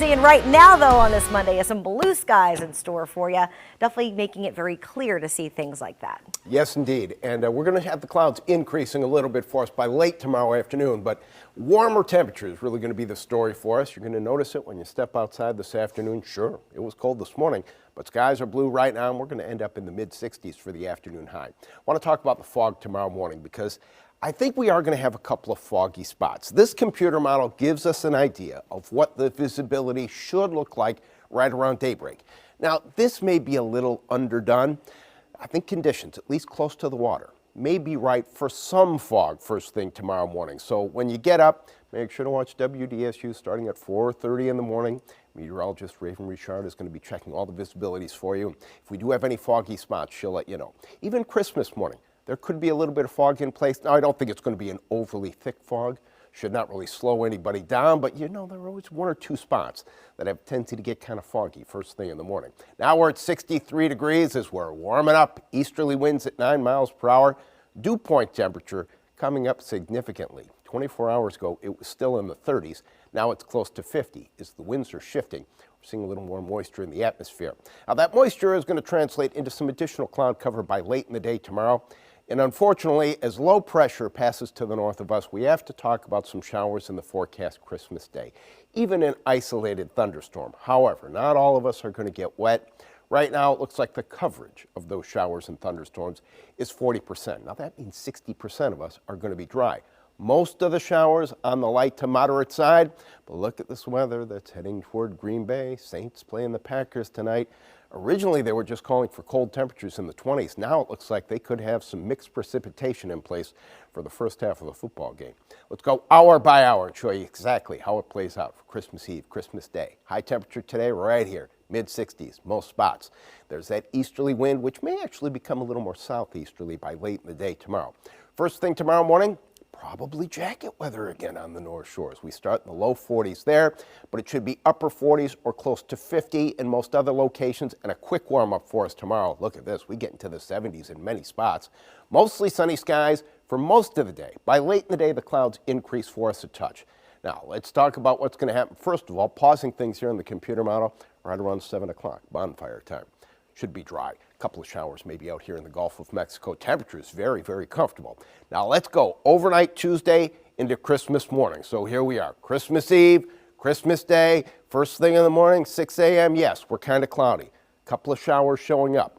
seeing right now, though, on this Monday is some blue skies in store for you. Definitely making it very clear to see things like that. Yes, indeed. And we're going to have the clouds increasing a little bit for us by late tomorrow afternoon. But warmer temperatures is really going to be the story for us. You're going to notice it when you step outside this afternoon. Sure, it was cold this morning, but skies are blue right now, and we're going to end up in the mid-60s for the afternoon high. I want to talk about the fog tomorrow morning because I think we are going to have a couple of foggy spots. This computer model gives us an idea of what the visibility should look like right around daybreak. Now, this may be a little underdone. I think conditions, at least close to the water, may be right for some fog first thing tomorrow morning. So when you get up, make sure to watch WDSU starting at 4:30 in the morning. Meteorologist Raven Richard is going to be checking all the visibilities for you. If we do have any foggy spots, she'll let you know. Even Christmas morning, there could be a little bit of fog in place. Now, I don't think it's going to be an overly thick fog. Should not really slow anybody down, but you know, there are always one or two spots that have tendency to get kind of foggy first thing in the morning. Now we're at 63 degrees as we're warming up. Easterly winds at 9 miles per hour. Dew point temperature coming up significantly. 24 hours ago, it was still in the 30s. Now it's close to 50 as the winds are shifting. We're seeing a little more moisture in the atmosphere. Now that moisture is going to translate into some additional cloud cover by late in the day tomorrow. And unfortunately, as low pressure passes to the north of us, we have to talk about some showers in the forecast Christmas Day, even an isolated thunderstorm. However, not all of us are going to get wet. Right now, it looks like the coverage of those showers and thunderstorms is 40%. Now, that means 60% of us are going to be dry. Most of the showers on the light to moderate side, but look at this weather that's heading toward Green Bay. Saints playing the Packers tonight. Originally, they were just calling for cold temperatures in the 20s. Now it looks like they could have some mixed precipitation in place for the first half of the football game. Let's go hour by hour and show you exactly how it plays out for Christmas Eve, Christmas Day. High temperature today right here, mid-60s, most spots. There's that easterly wind, which may actually become a little more southeasterly by late in the day tomorrow. First thing tomorrow morning, probably jacket weather again on the North Shores. We start in the low 40s there, but it should be upper 40s or close to 50 in most other locations, and a quick warm up for us tomorrow. Look at this, we get into the 70s in many spots. Mostly sunny skies for most of the day. By late in the day, the clouds increase for us a touch. Now, let's talk about what's going to happen. First of all, pausing things here in the computer model right around 7 o'clock, bonfire time. Should be dry. A couple of showers maybe out here in the Gulf of Mexico. Temperature is very, very comfortable. Now let's go overnight Tuesday into Christmas morning. So here we are, Christmas Eve, Christmas Day, first thing in the morning, 6 a.m. Yes, we're kind of cloudy. A couple of showers showing up.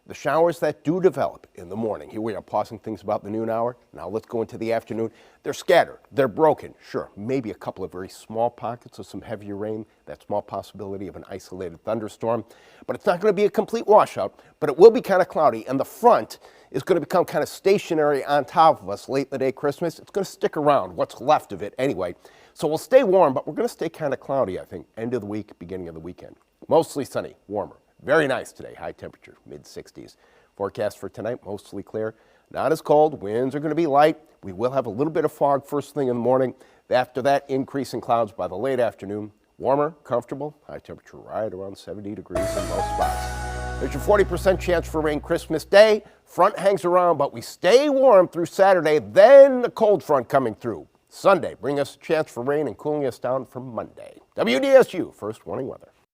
The showers that do develop in the morning, here we are pausing things about the noon hour. Now let's go into the afternoon. They're scattered, they're broken, sure, maybe a couple of very small pockets of some heavier rain, that small possibility of an isolated thunderstorm. But it's not going to be a complete washout, but it will be kind of cloudy, and the front is going to become kind of stationary on top of us late in the day Christmas. It's going to stick around, what's left of it anyway. So we'll stay warm, but we're going to stay kind of cloudy, I think, end of the week, beginning of the weekend. Mostly sunny, warmer. Very nice today, high temperature, mid-60s. Forecast for tonight, mostly clear. Not as cold, winds are going to be light. We will have a little bit of fog first thing in the morning. After that, increase in clouds by the late afternoon. Warmer, comfortable, high temperature right around 70 degrees in most spots. There's your 40% chance for rain Christmas Day. Front hangs around, but we stay warm through Saturday, then the cold front coming through. Sunday, bring us a chance for rain and cooling us down for Monday. WDSU, first warning weather.